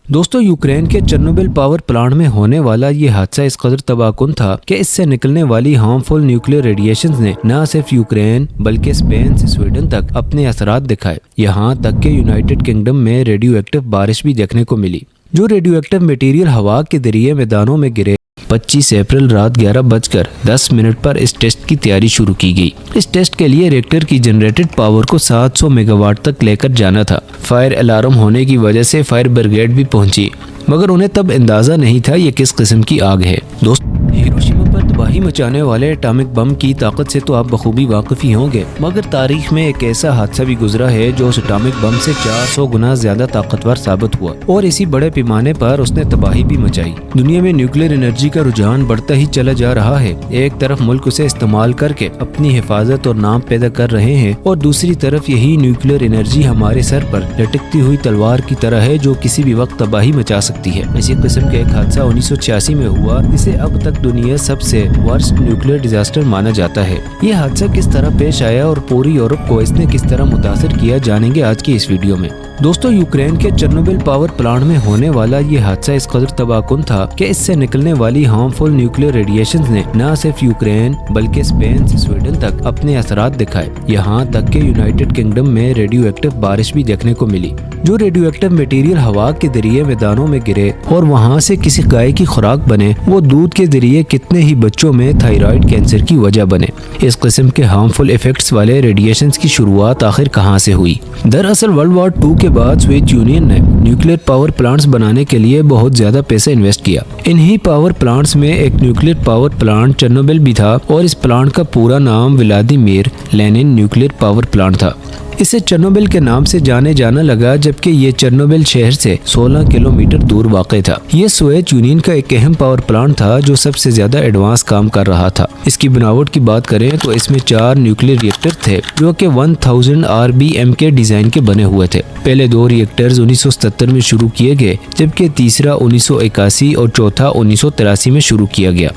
दोस्तों, यूक्रेन के Chernobyl power plant में होने वाला ये हादसा इस कदर तबाहकुन था कि इससे निकलने वाली हार्मफुल न्यूक्लियर रेडिएशन ने न सिर्फ यूक्रेन बल्कि स्पेन से स्वीडन तक अपने असरात दिखाए। यहाँ तक कि यूनाइटेड किंगडम में रेडियो एक्टिव बारिश भी देखने को मिली। जो रेडियो एक्टिव मटीरियल हवा के जरिए मैदानों में गिरे। 25 अप्रैल रात 11:10 पर इस टेस्ट की तैयारी शुरू की गई। इस टेस्ट के लिए रिएक्टर की जनरेटेड पावर को 700 मेगावाट तक लेकर जाना था। फायर अलार्म होने की वजह से फायर ब्रिगेड भी पहुंची, मगर उन्हें तब अंदाजा नहीं था ये किस किस्म की आग है। दोस्तों, हिरोशिमा पर तबाही मचाने वाले एटॉमिक बम की ताकत से तो आप बखूबी वाकिफ ही होंगे, मगर तारीख में एक ऐसा हादसा भी गुजरा है जो उस एटॉमिक बम से 400 गुना ज्यादा ताकतवर साबित हुआ और इसी बड़े पैमाने पर उसने तबाही भी मचाई। दुनिया में न्यूक्लियर एनर्जी का रुझान बढ़ता ही चला जा रहा है। एक तरफ मुल्क उसे इस्तेमाल करके अपनी हिफाजत और नाम पैदा कर रहे हैं और दूसरी तरफ यही न्यूक्लियर एनर्जी हमारे सर पर लटकती हुई तलवार की तरह है जो किसी भी वक्त तबाही मचा सकती है। इसी किस्म का एक हादसा 1986 में हुआ, जिसे अब तक दुनिया सबसे वर्स्ट न्यूक्लियर डिजास्टर माना जाता है। ये हादसा किस तरह पेश आया और पूरी यूरोप को इसने किस तरह मुतासिर किया, जानेंगे आज की इस वीडियो में। दोस्तों, यूक्रेन के चेर्नोबिल पावर प्लांट में होने वाला ये हादसा इस कदर तबाहकुन था कि इससे निकलने वाली हार्मफुल न्यूक्लियर रेडिएशन ने न सिर्फ यूक्रेन बल्कि स्पेन से स्वीडन तक अपने असरात दिखाए। यहाँ तक कि यूनाइटेड किंगडम में रेडियो एक्टिव बारिश भी देखने को मिली। जो रेडियो एक्टिव मटीरियल हवा के जरिए मैदानों में गिरे और वहाँ से किसी गाय की खुराक बने, वो दूध के जरिए कितने ही बच्चों में थायराइड कैंसर की वजह बने। इस किस्म के हार्मफुल इफेक्ट्स वाले रेडिएशन की शुरुआत आखिर कहाँ से हुई? दरअसल वर्ल्ड वॉर 2 के बाद सोवियत यूनियन ने न्यूक्लियर पावर प्लांट्स बनाने के लिए बहुत ज्यादा पैसा इन्वेस्ट किया। इन्हीं पावर प्लांट्स में एक न्यूक्लियर पावर प्लांट चेर्नोबिल भी था और इस प्लांट का पूरा नाम Vladimir Lenin nuclear power plant था। इसे चेर्नोबिल के नाम से जाने जाना लगा, जबकि ये चेर्नोबिल शहर से 16 किलोमीटर दूर वाक़ था। ये सोवियत यूनियन का एक अहम पावर प्लांट था जो सबसे ज्यादा एडवांस काम कर रहा था। इसकी बनावट की बात करें तो इसमें 4 न्यूक्लियर रिएक्टर थे जो कि 1000 RBM के डिजाइन के बने हुए थे। पहले 2 रिएक्टर्स 1977 में शुरू किए गए, जबकि तीसरा 1981 और चौथा 1983 में शुरू किया गया।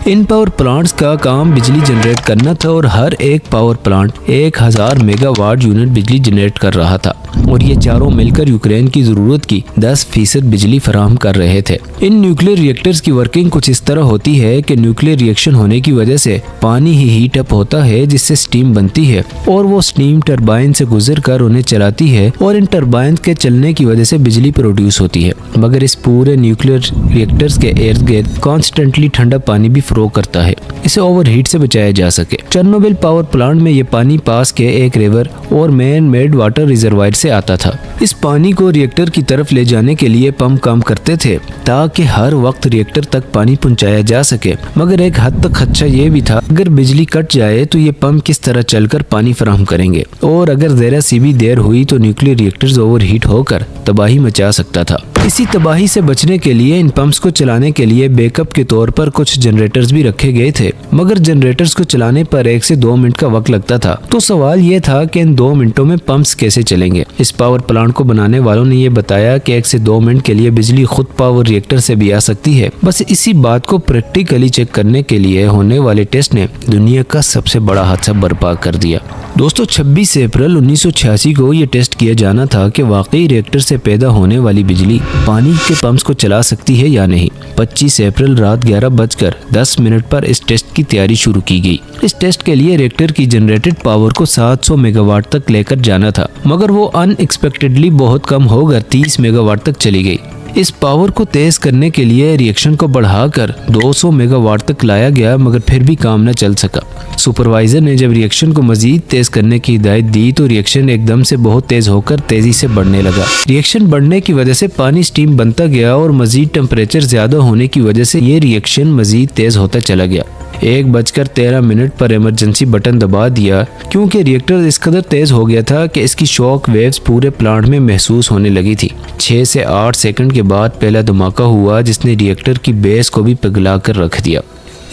इन पावर प्लांट्स का काम बिजली जनरेट करना था और हर एक पावर प्लांट 1000 मेगावाट यूनिट बिजली जनरेट कर रहा था और ये चारों मिलकर यूक्रेन की जरूरत की 10% बिजली फराहम कर रहे थे। इन न्यूक्लियर रिएक्टर्स की वर्किंग कुछ इस तरह होती है कि न्यूक्लियर रिएक्शन होने की वजह से पानी ही हीट अप होता है, जिससे स्टीम बनती है और वो स्टीम टरबाइन से गुजर कर उन्हें चलाती है और इन टरबाइन के चलने की वजह से बिजली प्रोड्यूस होती है। मगर इस पूरे न्यूक्लियर रिएक्टर्स के इर्द गिर्द कॉन्स्टेंटली ठंडा पानी भी फ्लो करता है, इसे ओवरहीट से बचाया जा सके। चेर्नोबिल पावर प्लांट में ये पानी पास के एक रिवर और मैन मेड वाटर रिजर्वायर से आता था। इस पानी को रिएक्टर की तरफ ले जाने के लिए पंप काम करते थे ताकि हर वक्त रिएक्टर तक पानी पहुंचाया जा सके। मगर एक हद तक खदशा ये भी था, अगर बिजली कट जाए तो ये पंप किस तरह चलकर पानी फराहम करेंगे और अगर जरा सी भी देर हुई तो न्यूक्लियर रिएक्टर्स ओवरहीट होकर तबाही मचा सकता था। इसी तबाही से बचने के लिए इन पंप्स को चलाने के लिए बैकअप के तौर पर कुछ जनरेटर्स भी रखे गए थे, मगर जनरेटर्स को चलाने पर 1 से 2 मिनट का वक्त लगता था। तो सवाल ये था कि इन 2 मिनटों में पंप्स कैसे चलेंगे। इस पावर प्लांट को बनाने वालों ने ये बताया कि 1 से 2 मिनट के लिए बिजली खुद पावर रिएक्टर से भी आ सकती है। बस इसी बात को प्रैक्टिकली चेक करने के लिए होने वाले टेस्ट ने दुनिया का सबसे बड़ा हादसा बर्पा कर दिया। दोस्तों, 26 अप्रैल 1986 को ये टेस्ट किया जाना था कि वाकई रिएक्टर से पैदा होने वाली बिजली पानी के पंप्स को चला सकती है या नहीं। 25 अप्रैल रात 11:10 पर इस टेस्ट की तैयारी शुरू की गई। इस टेस्ट के लिए रिएक्टर की जनरेटेड पावर को 700 मेगावाट तक लेकर जाना था, मगर वो अनएक्सपेक्टेडली बहुत कम होकर 30 मेगावाट तक चली गई। इस पावर को तेज करने के लिए रिएक्शन को बढ़ाकर 200 मेगावाट तक लाया गया, मगर फिर भी काम न चल सका। सुपरवाइजर ने जब रिएक्शन को मजीद तेज करने की हिदायत दी तो रिएक्शन एकदम से बहुत तेज होकर तेजी से बढ़ने लगा। रिएक्शन बढ़ने की वजह से पानी स्टीम बनता गया और मजीद टेम्परेचर ज्यादा होने की वजह से ये रिएक्शन मजीद तेज होता चला गया। 1:13 पर इमरजेंसी बटन दबा दिया क्योंकि रिएक्टर इस कदर तेज हो गया था कि इसकी शॉक वेव्स पूरे प्लांट में महसूस होने लगी थी। 6 से 8 सेकंड के बाद पहला धमाका हुआ जिसने रिएक्टर की बेस को भी पिघला कर रख दिया।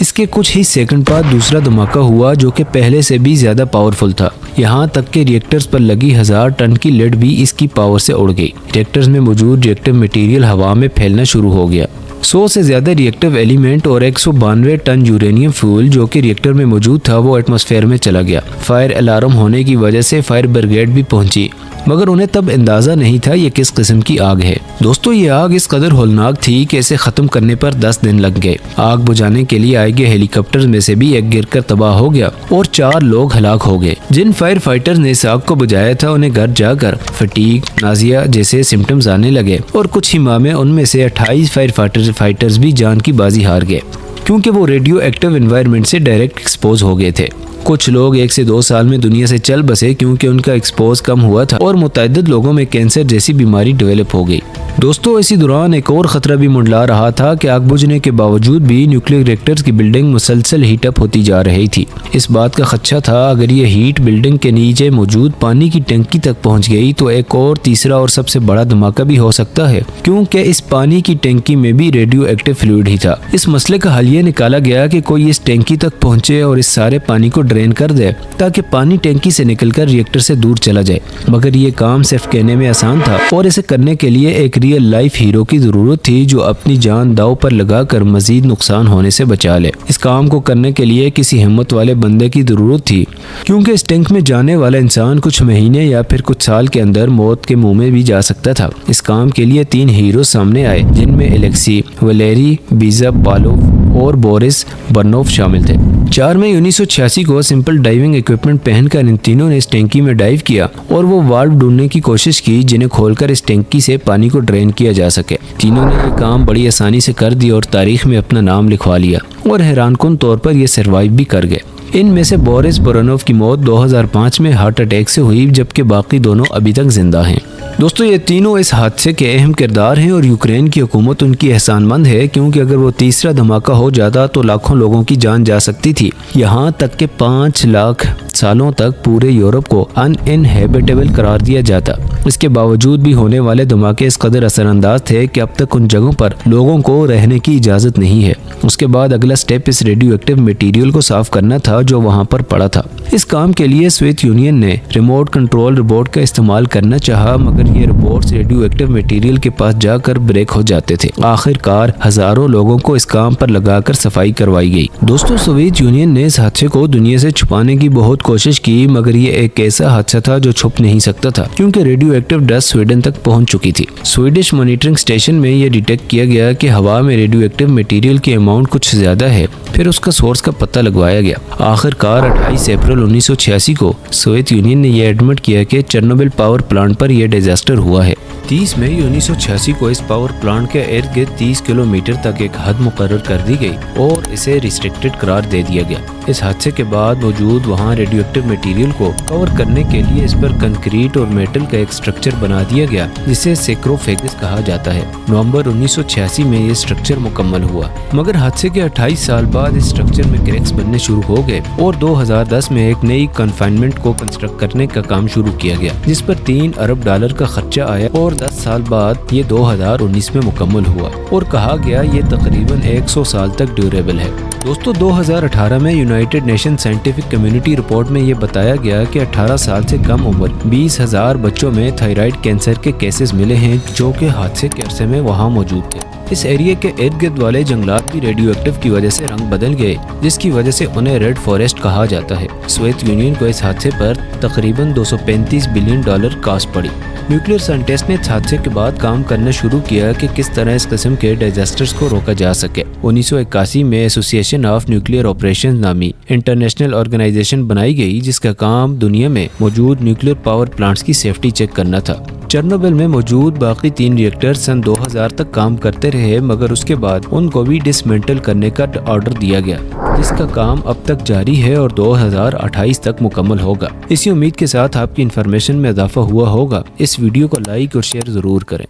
इसके कुछ ही सेकंड बाद दूसरा धमाका हुआ जो कि पहले से भी ज्यादा पावरफुल था। यहाँ तक के रिएक्टर्स पर लगी 1000 टन की लेड भी इसकी पावर से उड़ गई। रिएक्टर्स में मौजूद रिएक्टिव मटेरियल हवा में फैलना शुरू हो गया। 100 से ज्यादा रिएक्टिव एलिमेंट और 192 टन यूरेनियम फ्यूल जो कि रिएक्टर में मौजूद था वो एटमॉस्फेयर में चला गया। फायर अलार्म होने की वजह से फायर ब्रिगेड भी पहुंची, मगर उन्हें तब अंदाजा नहीं था ये किस किस्म की आग है। दोस्तों ये आग इस कदर होलनाक थी कि इसे खत्म करने पर 10 दिन लग गए। आग बुझाने के लिए आए गए हेलीकॉप्टर में से भी एक गिरकर तबाह हो गया और 4 लोग हलाक हो गए। जिन फायर फाइटर्स ने इस आग को बुझाया था उन्हें घर जाकर फटीग, नाजिया जैसे सिम्टम्स आने लगे और कुछ ही माह में उनमें से 28 फायर फाइटर्स भी जान की बाजी हार गए, क्योंकि वो रेडियो एक्टिव एनवायरनमेंट से डायरेक्ट एक्सपोज हो गए थे। कुछ लोग 1 से 2 साल में दुनिया से चल बसे क्योंकि उनका एक्सपोज कम हुआ था और मुतअद्दिद लोगों में कैंसर जैसी बीमारी डेवलप हो गई। दोस्तों इसी दौरान एक और खतरा भी मंडला रहा था कि आग बुझने के बावजूद भी न्यूक्लियर रिएक्टर्स की बिल्डिंग मुसलसल हीटअप होती जा रही थी। इस बात का खदशा था अगर ये हीट बिल्डिंग के नीचे मौजूद पानी की टंकी तक पहुंच गई तो एक और तीसरा और सबसे बड़ा धमाका भी हो सकता है, क्योंकि इस पानी की टंकी में भी रेडियो एक्टिव फ्लूइड ही था। इस मसले का हल ये निकाला गया कि कोई इस टंकी तक पहुंचे और इस सारे पानी को ड्रेन कर दे ताकि पानी टंकी से निकलकर रिएक्टर से दूर चला जाए। मगर ये काम सिर्फ कहने में आसान था और इसे करने के लिए एक रियल लाइफ हीरो की जरूरत थी जो अपनी जान दांव पर लगाकर मजीद नुकसान होने से बचा ले। इस काम को करने के लिए किसी हिम्मत वाले बंदे की जरूरत थी, क्योंकि इस टैंक में जाने वाला इंसान कुछ महीने या फिर कुछ साल के अंदर मौत के मुंह में भी जा सकता था। इस काम के लिए 3 हीरो सामने आए, जिनमें एलेक्सी, वलेरी बीज़ापालोव और बोरिस बर्नोव शामिल थे। 4 मई 1986 को सिंपल डाइविंग इक्विपमेंट पहनकर इन तीनों ने इस टैंकी में डाइव किया और वो वाल्व ढूंढने की कोशिश की जिन्हें खोलकर इस टैंकी से पानी को ड्रेन किया जा सके। तीनों ने ये काम बड़ी आसानी से कर दिया और तारीख में अपना नाम लिखवा लिया और हैरानकुन तौर पर ये सर्वाइव भी कर गए। इनमें से बोरिस बोरोनोव की मौत 2005 में हार्ट अटैक से हुई, जबकि बाकी दोनों अभी तक जिंदा हैं। दोस्तों ये तीनों इस हादसे के अहम किरदार हैं और यूक्रेन की हुकूमत उनकी एहसानमंद है, क्योंकि अगर वो तीसरा धमाका हो जाता तो लाखों लोगों की जान जा सकती थी। यहाँ तक कि 5 लाख सालों तक पूरे यूरोप को अनइनहेबिटेबल करार दिया जाता। इसके बावजूद भी होने वाले धमाके इस कदर असरअंदाज थे कि अब तक उन जगहों पर लोगों को रहने की इजाज़त नहीं है। उसके बाद अगला स्टेप इस रेडियो एक्टिव मटीरियल को साफ करना था जो वहाँ पर पड़ा था। इस काम के लिए सोवियत यूनियन ने रिमोट कंट्रोल रोबोट का इस्तेमाल करना चाहा, मगर ये रोबोट्स रेडियो एक्टिव मटेरियल के पास जाकर ब्रेक हो जाते थे। आखिरकार हजारों लोगों को इस काम पर लगाकर सफाई करवाई गई। दोस्तों सोवियत यूनियन ने इस हादसे को दुनिया से छुपाने की बहुत कोशिश की, मगर ये एक ऐसा हादसा था जो छुप नहीं सकता था, क्योंकि रेडियो एक्टिव डस्ट स्वीडन तक पहुंच चुकी थी। स्वीडिश मॉनिटरिंग स्टेशन में ये डिटेक्ट किया गया कि हवा में रेडियो एक्टिव मटेरियल की अमाउंट कुछ ज्यादा है। फिर उसका सोर्स का पता लगवाया गया। आखिरकार 28 अप्रैल 1986 को सोवियत यूनियन ने यह एडमिट किया कि चेर्नोबिल पावर प्लांट पर यह डिजास्टर हुआ है। 30 मई 1986 को इस पावर प्लांट के इर्द गिर्द 30 किलोमीटर तक एक हद मुकर्रर कर दी गई और इसे रिस्ट्रिक्टेड करार दे दिया गया। इस हादसे के बाद मौजूद वहाँ रेडियो एक्टिव मटेरियल को कवर करने के लिए इस पर कंक्रीट और मेटल का एक स्ट्रक्चर बना दिया गया, जिसे सैक्रोफेगस कहा जाता है। नवंबर 1986 में ये स्ट्रक्चर मुकम्मल हुआ, मगर हादसे के 28 साल बाद इस स्ट्रक्चर में क्रैक्स बनने शुरू हो गए और 2010 में एक नई कन्फाइनमेंट को कंस्ट्रक्ट करने का काम शुरू किया गया, जिस पर $3 अरब का खर्चा आया और 10 साल बाद ये 2019 में मुकम्मल हुआ और कहा गया ये तकरीबन 100 साल तक ड्यूरेबल है। दोस्तों 2018 में United nation scientific community report में ये बताया गया कि 18 साल से कम उम्र 20,000 बच्चों में थायराइड कैंसर के केसेस मिले हैं, जो कि हादसे के अरसे में वहाँ मौजूद थे। इस एरिया के इर्द गिर्द वाले जंगलात भी रेडियो एक्टिव की वजह से रंग बदल गए, जिसकी वजह से उन्हें रेड फॉरेस्ट कहा जाता है। सोवियत यूनियन को इस हादसे पर तकरीबन $235 बिलियन कॉस्ट पड़ी। न्यूक्लियर साइंटिस्ट ने इस हादसे के बाद काम करना शुरू किया कि किस तरह इस किस्म के डिजास्टर्स को रोका जा सके। 1981 में एसोसिएशन ऑफ न्यूक्लियर ऑपरेशन नामी इंटरनेशनल ऑर्गेनाइजेशन बनाई गई, जिसका काम दुनिया में मौजूद न्यूक्लियर पावर प्लांट्स की सेफ्टी चेक करना था। चेर्नोबिल में मौजूद बाकी 3 रिएक्टर सन 2000 तक काम करते रहे, मगर उसके बाद उनको भी डिसमेंटल करने का ऑर्डर दिया गया, जिसका काम अब तक जारी है और 2028 तक मुकम्मल होगा। इसी उम्मीद के साथ आपकी इन्फॉर्मेशन में इजाफा हुआ होगा। इस वीडियो को लाइक और शेयर जरूर करें।